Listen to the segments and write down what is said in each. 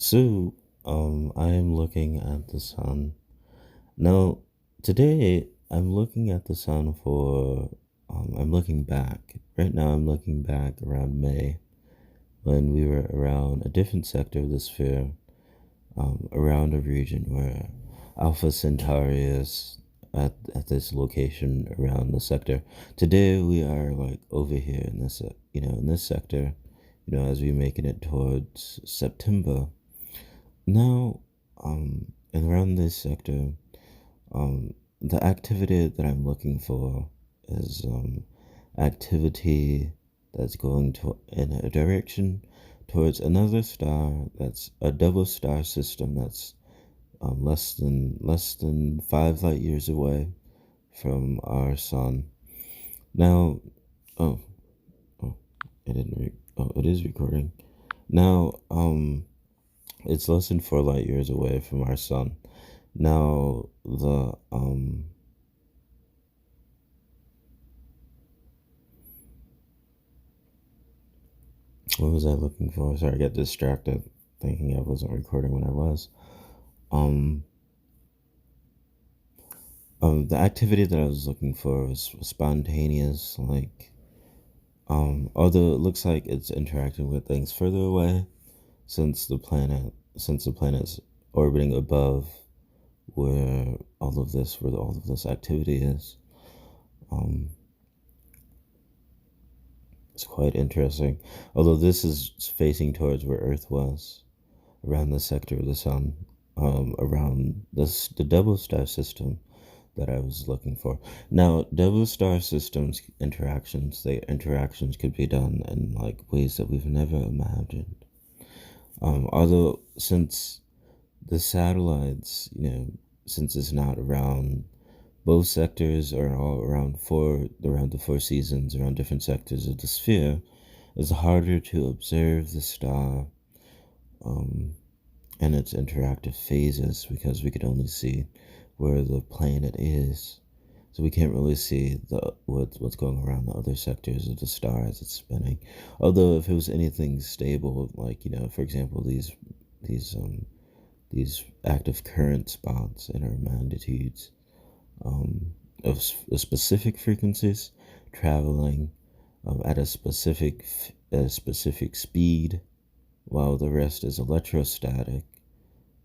So, I am looking at the sun. Now, today I'm looking at the sun I'm looking back. Right now, I'm looking back around May when we were around a different sector of the sphere, around a region where Alpha Centauri is at this location around the sector. Today, we are like over here in in this sector, as we making it towards September. Now, and around this sector, the activity that I'm looking for is activity that's going to in a direction towards another star that's a double star system that's less than 5 light years away from our sun. Now, oh oh, I didn't. Oh, it is recording. Now, it's less than 4 light years away from our sun. Now, what was I looking for? Sorry, I got distracted thinking I wasn't recording when I was. Um, the activity that I was looking for was spontaneous, like, although it looks like it's interacting with things further away since the planet's orbiting above where all of this activity is. Um, It's quite interesting. Although this is facing towards where Earth was, around the sector of the sun, around the double star system that I was looking for. Now, double star systems interactions could be done in like ways that we've never imagined. Although since the satellites, since it's not around both sectors are all around the four seasons, around different sectors of the sphere. It's harder to observe the star um, and its interactive phases because we could only see where the planet is. So we can't really see what's going around the other sectors of the star as it's spinning. Although if it was anything stable, like for example, these active current spots in our magnitudes, um, of specific frequencies traveling at a specific speed, while the rest is electrostatic.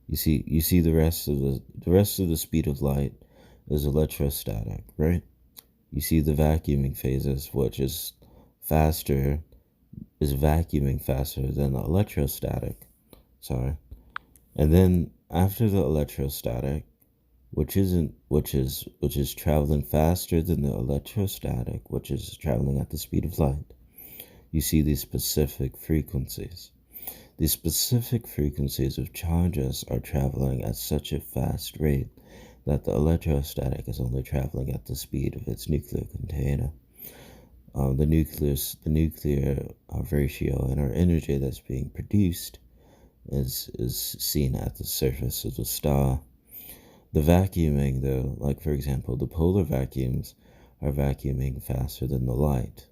You see the rest of the speed of light is electrostatic, right? You see the vacuuming phases, which faster is vacuuming faster than the electrostatic. Sorry. And then after the electrostatic, which is traveling faster than the electrostatic, which is traveling at the speed of light. You see these specific frequencies. These specific frequencies of charges are traveling at such a fast rate that the electrostatic is only traveling at the speed of its nuclear container. The nuclear ratio and our energy that's being produced is seen at the surface of the star. The vacuuming, though, like for example, the polar vacuums are vacuuming faster than the light,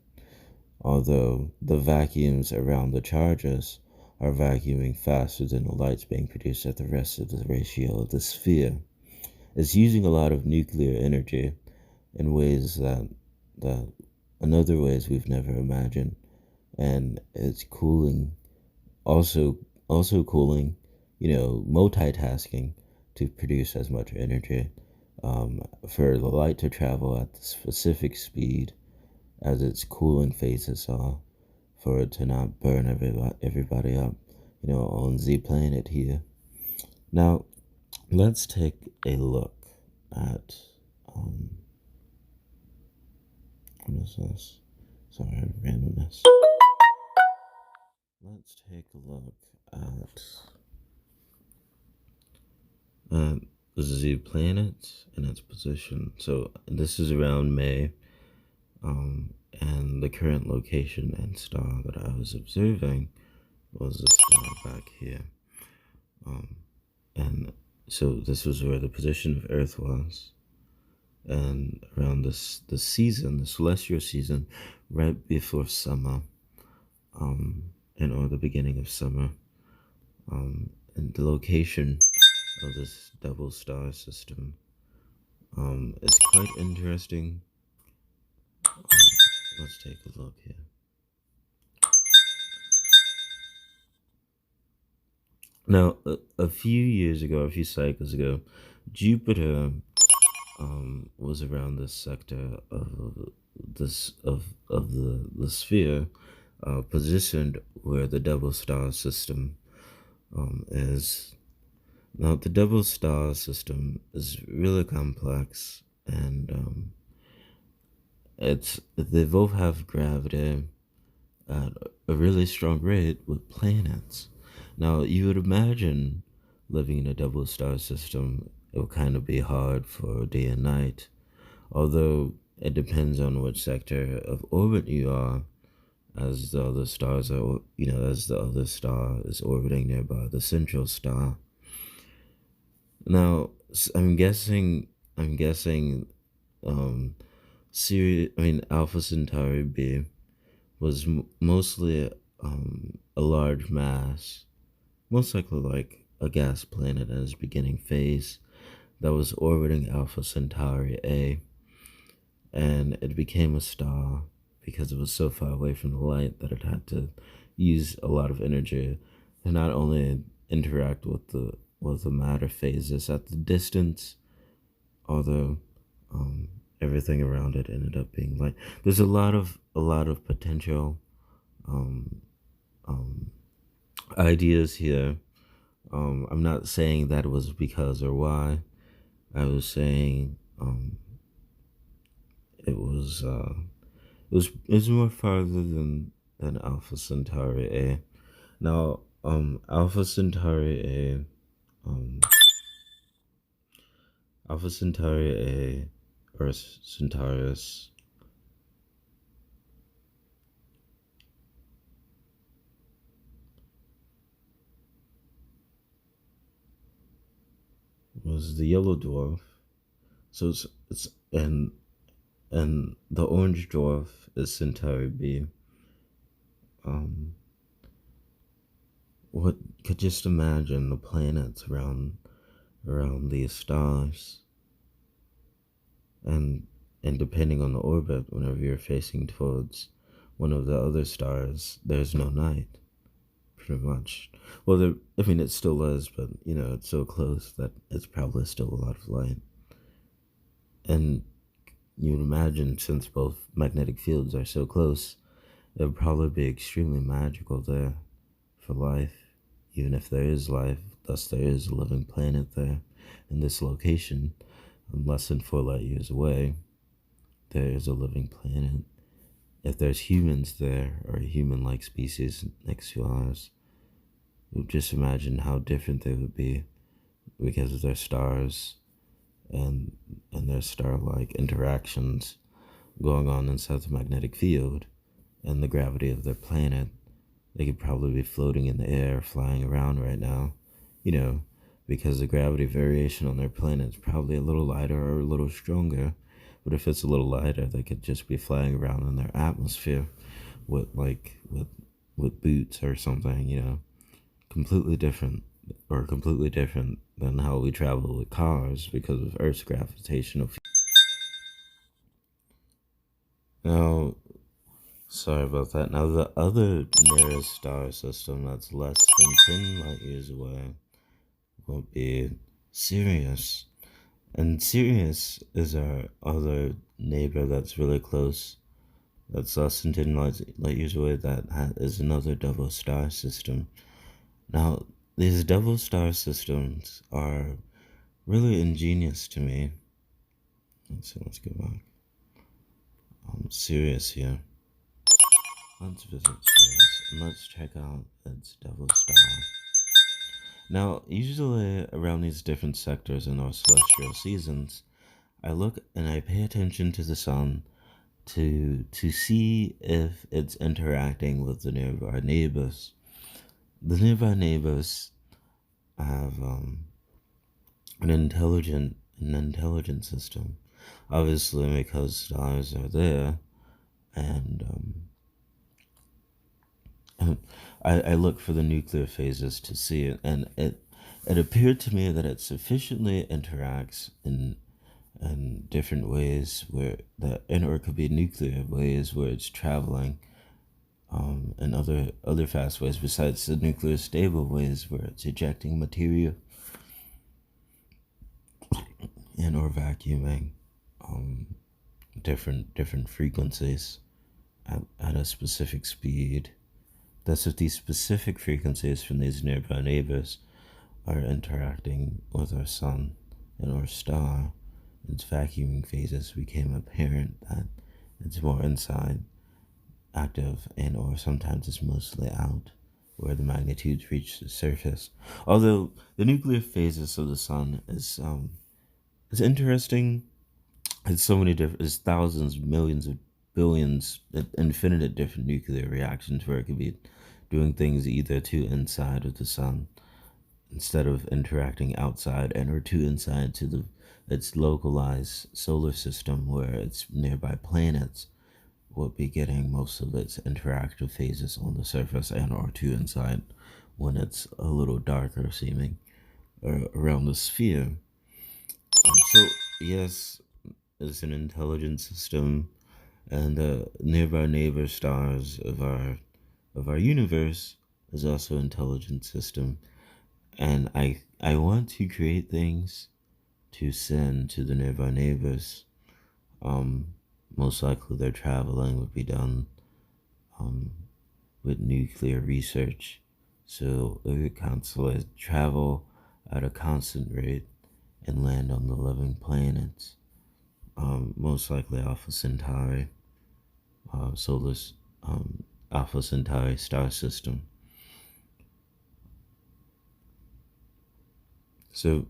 although the vacuums around the charges are vacuuming faster than the light's being produced at the rest of the ratio of the sphere. It's using a lot of nuclear energy in ways that in other ways we've never imagined, and it's cooling, also cooling, multitasking to produce as much energy, for the light to travel at the specific speed as its cooling phases are, for it to not burn everybody up, on the planet here. Now, let's take a look at, what is this? Sorry, randomness. Let's take a look at the planet and its position. So this is around May, and the current location and star that I was observing was the star back here. And so this was where the position of Earth was, and around the season, the celestial season, right before summer, and or the beginning of summer. and the location of this double star system is quite interesting. Let's take a look here. Now, a few years ago, a few cycles ago, Jupiter was around this sector of the sphere, positioned where the double star system is. Now, the double star system is really complex, and they both have gravity at a really strong rate with planets. Now, you would imagine living in a double star system, it would kind of be hard for day and night, although it depends on which sector of orbit you are, as the other stars are, as the other star is orbiting nearby the central star. Now, I'm guessing, um, Alpha Centauri B was mostly a large mass, most likely like a gas planet in its beginning phase, that was orbiting Alpha Centauri A, and it became a star because it was so far away from the light that it had to use a lot of energy to not only interact with the matter phases at the distance, although everything around it ended up being light. There's a lot of potential um, um, ideas here. I'm not saying that was because or why. I was saying it was more farther than Alpha Centauri A. Now, Alpha Centauri A, um, Alpha Centauri A, or Centaurus, was the yellow dwarf. So it's and the orange dwarf is Centauri B. Um, what could just imagine the planets around these stars, and depending on the orbit, whenever you're facing towards one of the other stars, there's no night, pretty much. Well, it still is, but it's so close that it's probably still a lot of light. And you'd imagine, since both magnetic fields are so close, it would probably be extremely magical there for life, even if there is life. Thus, there is a living planet there in this location, less than 4 light years away. There is a living planet. If there's humans there, or a human-like species next to ours, just imagine how different they would be because of their stars and their star-like interactions going on inside the magnetic field and the gravity of their planet. They could probably be floating in the air, flying around right now, because the gravity variation on their planet is probably a little lighter or a little stronger. But if it's a little lighter, they could just be flying around in their atmosphere with boots or something, completely different than how we travel with cars because of Earth's gravitational field. Now, sorry about that. Now, the other nearest star system that's less than 10 light years away will be Sirius. And Sirius is our other neighbor that's really close, that's less than 10 light years away, that is another double star system. Now, these double star systems are really ingenious to me. Let's go back. Sirius here. Let's visit Sirius and let's check out its double star. Now, usually around these different sectors in our celestial seasons, I look and I pay attention to the sun to see if it's interacting with the nearby neighbors. The nearby neighbors have an intelligent system, obviously because stars are there, and I look for the nuclear phases to see it, and It appeared to me that it sufficiently interacts in different ways where or it could be nuclear ways where it's traveling, and other fast ways besides the nuclear stable ways where it's ejecting material and or vacuuming different frequencies at a specific speed. Thus, if these specific frequencies from these nearby neighbors are interacting with our sun and our star, its vacuuming phases became apparent that it's more inside, active, and or sometimes it's mostly out, where the magnitudes reach the surface. Although the nuclear phases of the sun is interesting. It's so many different, it's thousands, millions of billions, infinite different nuclear reactions where it could be doing things either to inside of the sun instead of interacting outside, and or to inside to the its localized solar system where its nearby planets would be getting most of its interactive phases on the surface, and or to inside when it's a little darker seeming around the sphere. So yes, it's an intelligent system, and the nearby neighbor stars of our universe is also an intelligent system. And I want to create things to send to the nearby neighbors. Um, Most likely their traveling would be done with nuclear research, so it would constantly travel at a constant rate and land on the living planets. Most likely Alpha Centauri, solar, Alpha Centauri star system. So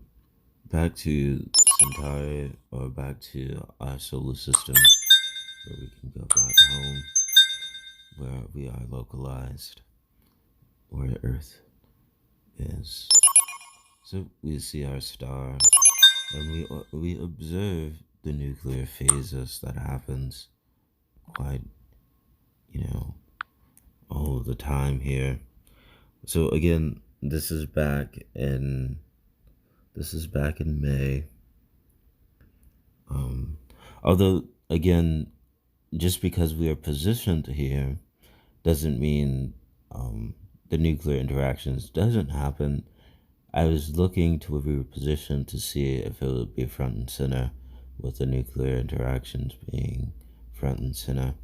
back to Centauri, or back to our solar system, where we can go back home, where we are localized, where Earth is. So we see our star, and we observe the nuclear phases that happens quite, you know, all the time here. So again, this is back in May. Although again, just because we are positioned here doesn't mean the nuclear interactions doesn't happen. I was looking to where we were positioned to see if it would be front and center, with the nuclear interactions being front and center.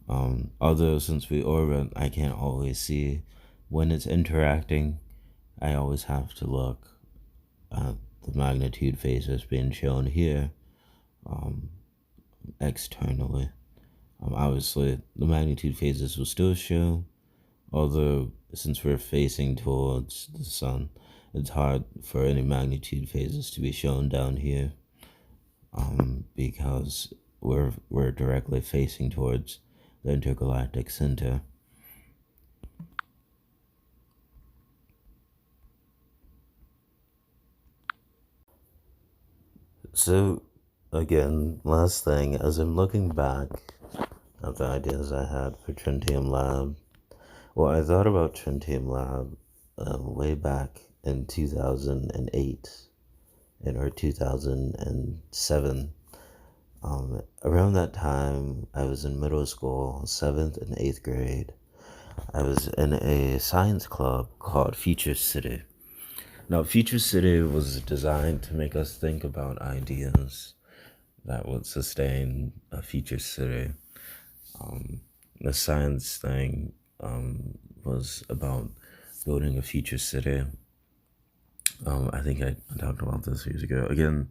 Although since we orbit, I can't always see when it's interacting. I always have to look at the magnitude phases being shown here externally. Obviously, the magnitude phases will still show, although since we're facing towards the sun, it's hard for any magnitude phases to be shown down here, because we're directly facing towards the intergalactic center. So, again, last thing, as I'm looking back at the ideas I had for Trentium Lab, well, I thought about Trentium Lab way back in 2008 or 2007. Around that time, I was in middle school, 7th and 8th grade. I was in a science club called Future City. Now, Future City was designed to make us think about ideas that would sustain a future city. The science thing was about building a future city. I think I talked about this years ago. Again,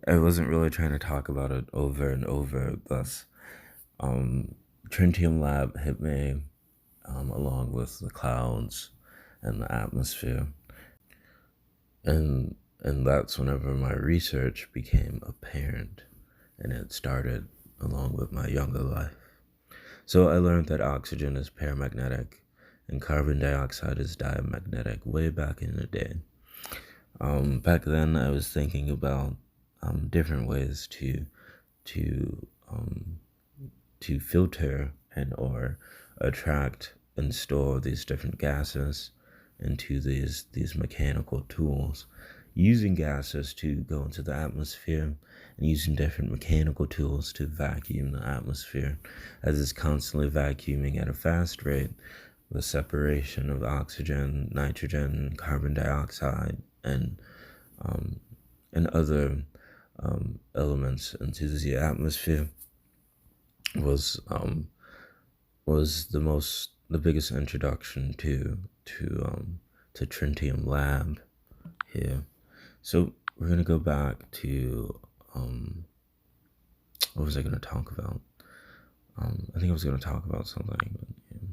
I wasn't really trying to talk about it over and over. Thus, Tritium Lab hit me along with the clouds and the atmosphere. And that's whenever my research became apparent, and it started along with my younger life. So I learned that oxygen is paramagnetic and carbon dioxide is diamagnetic way back in the day. Back then, I was thinking about different ways to to filter and or attract and store these different gases into these mechanical tools, using gases to go into the atmosphere and using different mechanical tools to vacuum the atmosphere, as it's constantly vacuuming at a fast rate. The separation of oxygen, nitrogen, carbon dioxide, and other elements into the atmosphere was the biggest introduction to trentium lab here. So we're gonna go back to what was I gonna talk about? I think I was gonna talk about something. But, yeah.